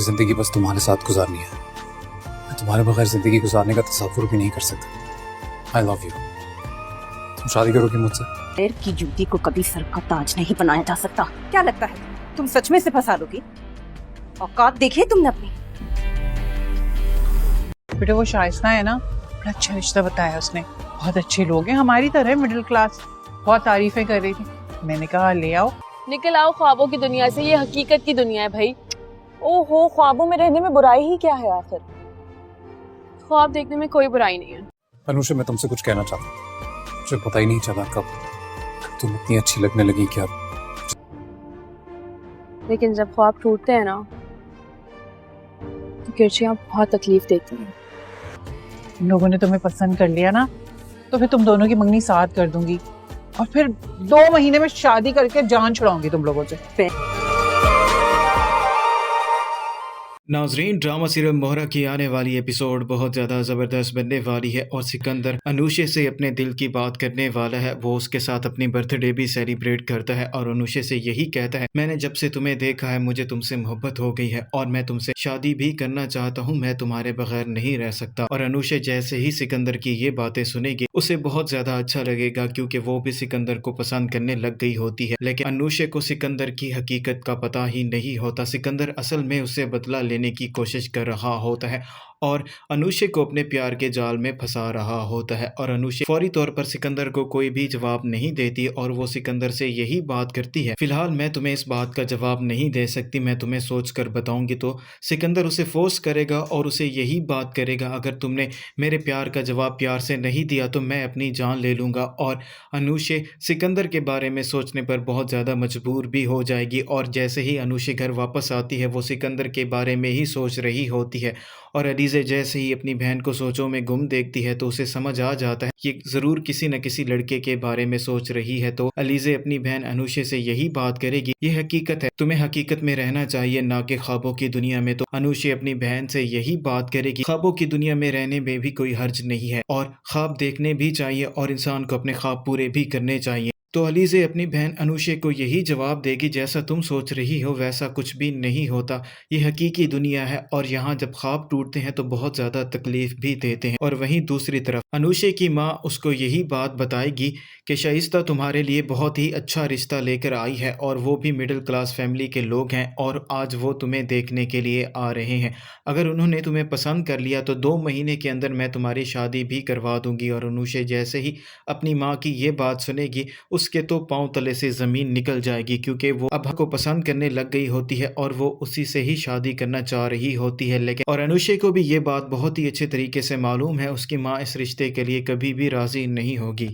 जिंदगी बस तुम्हारे साथ गुजारनी है। मैं तुम्हारे बगैर जिंदगी गुजारने का तसव्वुर भी नहीं कर सकता। I love you. तुम शादी करोगी मुझसे? पैर की जूती को कभी सर का ताज नहीं बनाया जा सकता। क्या लगता है तुम सच में से फंसा लोगी? औकात देखी तुमने अपनी? बेटा वो शाइस्ता है ना, बड़ा अच्छा रिश्ता बताया उसने। बहुत अच्छे लोग हैं, हमारी तरह मिडिल क्लास। बहुत तारीफें कर रही थी। मैंने कहा ले आओ। निकल आओ ख्वाबों की दुनिया से, ये हकीकत की दुनिया है भाई। ओहो, ख्वाबों में रहने में बुराई ही क्या है आखिर? ख्वाब देखने में कोई बुराई नहीं है। अनुषा, मैं तुमसे कुछ कहना चाहता हूँ। मुझे पता ही नहीं चला कब तुम इतनी अच्छी लगने लगी। क्या लेकिन जब ख्वाब टूटते हैं ना तो किरचियाँ बहुत तकलीफ देती हैं। इन लोगों ने तुम्हें पसंद कर लिया ना, तो फिर तुम दोनों की मंगनी साथ कर दूंगी और फिर 2 महीने में शादी करके जान छुड़ाऊंगी तुम लोगों से। नाजरीन, ड्रामा सीरियल मोहरा की आने वाली एपिसोड बहुत ज़्यादा ज़बरदस्त बनने वाली है और सिकंदर अनुषा से अपने दिल की बात करने वाला है। वो उसके साथ अपनी बर्थडे भी सेलिब्रेट करता है और अनुषा से यही कहता है, मैंने जब से तुम्हें देखा है मुझे तुमसे मोहब्बत हो गई है और मैं तुमसे शादी भी करना चाहता हूँ। मैं तुम्हारे बगैर नहीं रह सकता। और अनुषा जैसे ही सिकंदर की ये बातें सुनेगी उसे बहुत ज़्यादा अच्छा लगेगा, क्योंकि वो भी सिकंदर को पसंद करने लग गई होती है। लेकिन अनुषा को सिकंदर की हकीकत का पता ही नहीं होता। सिकंदर असल में उसे बदला लेने की कोशिश कर रहा होता है और अनुषा को अपने प्यार के जाल में फंसा रहा होता है। और अनुषा फौरी तौर पर सिकंदर को कोई भी जवाब नहीं देती और वो सिकंदर से यही बात करती है, फिलहाल मैं तुम्हें इस बात का जवाब नहीं दे सकती, मैं तुम्हें सोच कर बताऊंगी। तो सिकंदर उसे फोर्स करेगा और उसे यही बात करेगा, अगर तुमने मेरे प्यार का जवाब प्यार से नहीं दिया तो मैं अपनी जान ले लूँगा। और अनुषा सिकंदर के बारे में सोचने पर बहुत ज़्यादा मजबूर भी हो जाएगी। और जैसे ही अनुषा घर वापस आती है वो सिकंदर के बारे में ही सोच रही होती है। और अलीज़ा जैसे ही अपनी बहन को सोचों में गुम देखती है तो उसे समझ आ जाता है कि ज़रूर किसी न किसी लड़के के बारे में सोच रही है। तो अलीज़ा अपनी बहन अनुषा से यही बात करेगी, ये हकीकत है, तुम्हें हकीकत में रहना चाहिए ना कि ख्वाबों की दुनिया में। तो अनुषा अपनी बहन से यही बात करेगी, ख्वाबों की दुनिया में रहने में भी कोई हर्ज नहीं है और ख्वाब देखने भी चाहिए और इंसान को अपने ख्वाब पूरे भी करने चाहिए। तो अलीज़ा अपनी बहन अनुषा को यही जवाब देगी, जैसा तुम सोच रही हो वैसा कुछ भी नहीं होता, ये हकीकी दुनिया है और यहाँ जब ख्वाब टूटते हैं तो बहुत ज़्यादा तकलीफ भी देते हैं। और वहीं दूसरी तरफ अनुषा की माँ उसको यही बात बताएगी कि शाइस्ता तुम्हारे लिए बहुत ही अच्छा रिश्ता लेकर आई है और वो भी मिडिल क्लास फैमिली के लोग हैं और आज वो तुम्हें देखने के लिए आ रहे हैं। अगर उन्होंने तुम्हें पसंद कर लिया तो 2 महीने के अंदर मैं तुम्हारी शादी भी करवा दूंगी। और अनुषा जैसे ही अपनी माँ की ये बात सुनेगी उसके तो पांव तले से ज़मीन निकल जाएगी, क्योंकि वो अब को पसंद करने लग गई होती है और वो उसी से ही शादी करना चाह रही होती है। लेकिन और अनुषा को भी ये बात बहुत ही अच्छे तरीके से मालूम है, उसकी माँ इस रिश्ते के लिए कभी भी राज़ी नहीं होगी।